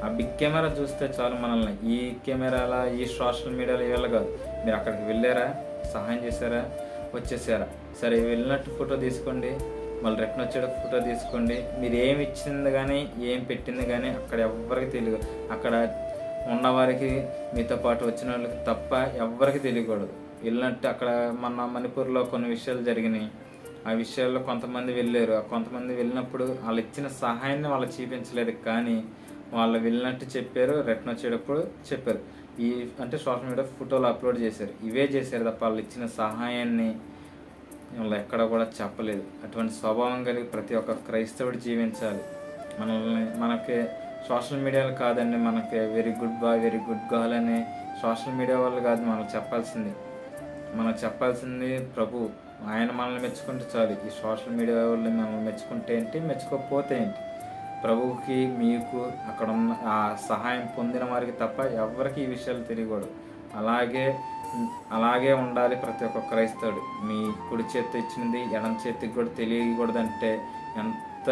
ఆ big camera చూస్తే చాలు మనల్ని. ఈ కెమెరాల, ఈ సోషల్ మీడియాలో ఇవాళ కాదు. మీరు అక్కడికి వెళ్ళారా, సహాయం చేశారా, వచ్చేసారా, సరే వెళ్ళినట్టు ఫోటో తీసుకోండి, మళ్ళీ రిటర్న్ వచ్చేటప్పుడు ఫోటో తీసుకోండి. మీరు ఏమి ఇచ్చింది కానీ ఏం పెట్టింది కానీ అక్కడ ఎవ్వరికి తెలియదు. అక్కడ ఉన్నవారికి, మీతో పాటు వచ్చిన వాళ్ళకి తప్ప ఎవ్వరికి తెలియకూడదు. వెళ్ళినట్టు అక్కడ మన మణిపూర్లో కొన్ని విషయాలు జరిగినాయి. ఆ విషయాల్లో కొంతమంది వెళ్ళారు. ఆ కొంతమంది వెళ్ళినప్పుడు వాళ్ళు ఇచ్చిన సహాయాన్ని వాళ్ళు చూపించలేదు, కానీ వాళ్ళు వెళ్ళినట్టు చెప్పారు, రిటర్న్ వచ్చేటప్పుడు చెప్పారు. ఈ అంటే సోషల్ మీడియా ఫోటోలు అప్లోడ్ చేశారు, ఇవే చేశారు తప్ప వాళ్ళు ఇచ్చిన సహాయాన్ని వాళ్ళు ఎక్కడ కూడా చెప్పలేదు. అటువంటి స్వభావం కలిగి ప్రతి ఒక్క క్రైస్తవుడు జీవించాలి. మనకి సోషల్ మీడియాలో కాదండి, మనకి very good boy, very good girl అని సోషల్ మీడియా వాళ్ళు కాదు మనకు చెప్పాల్సింది. మనకు చెప్పాల్సింది ప్రభు. ఆయన మనల్ని మెచ్చుకుంటే చాలు. ఈ సోషల్ మీడియా వాళ్ళు మనల్ని మెచ్చుకుంటే ఏంటి, మెచ్చుకోకపోతే ఏంటి? ప్రభువుకి, మీకు, అక్కడ ఉన్న ఆ సహాయం పొందిన వారికి తప్ప ఎవరికి ఈ విషయాలు తెలియకూడదు. అలాగే ఉండాలి ప్రతి ఒక్క క్రైస్తవుడు. మీ కుడి చేతి ఇచ్చినది ఎడం చేతికి కూడా తెలియకూడదు అంటే ఎంత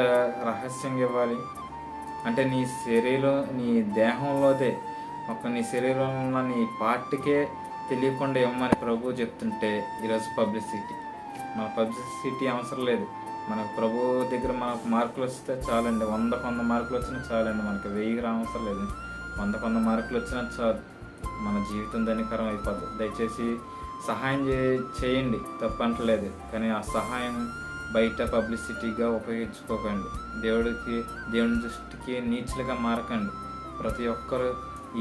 రహస్యంగా ఇవ్వాలి అంటే, నీ శరీరం, నీ దేహంలోదే నీ శరీరంలో ఉన్న నీ పార్ట్కే తెలియకుండా ఇవ్వమని ప్రభువు చెప్తుంటే, ఈరోజు మన పబ్లిసిటీ అవసరం లేదు. మనకు ప్రభు దగ్గర మనకు మార్కులు వస్తే చాలండి. 100 మార్కులు వచ్చినా చాలండి. మనకి 1000 అవసరం లేదు. 100 మార్కులు వచ్చినా చాలు, మన జీవితం ధన్యకరం అయిపోతుంది. దయచేసి సహాయం చేయండి, తప్పంటలేదు. కానీ ఆ సహాయం బయట పబ్లిసిటీగా ఉపయోగించుకోకండి. దేవుని దృష్టికి నీచులుగా మారకండి. ప్రతి ఒక్కరు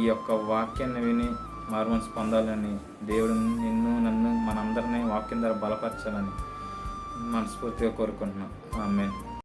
ఈ యొక్క వాక్యాన్ని విని మారుమనసు పొందాలని, దేవుడు నన్ను మనందరినీ వాక్యం ద్వారా బలపరచాలని మనస్ఫూర్తిగా కోరుకుంటున్నాం. ఆమేన్.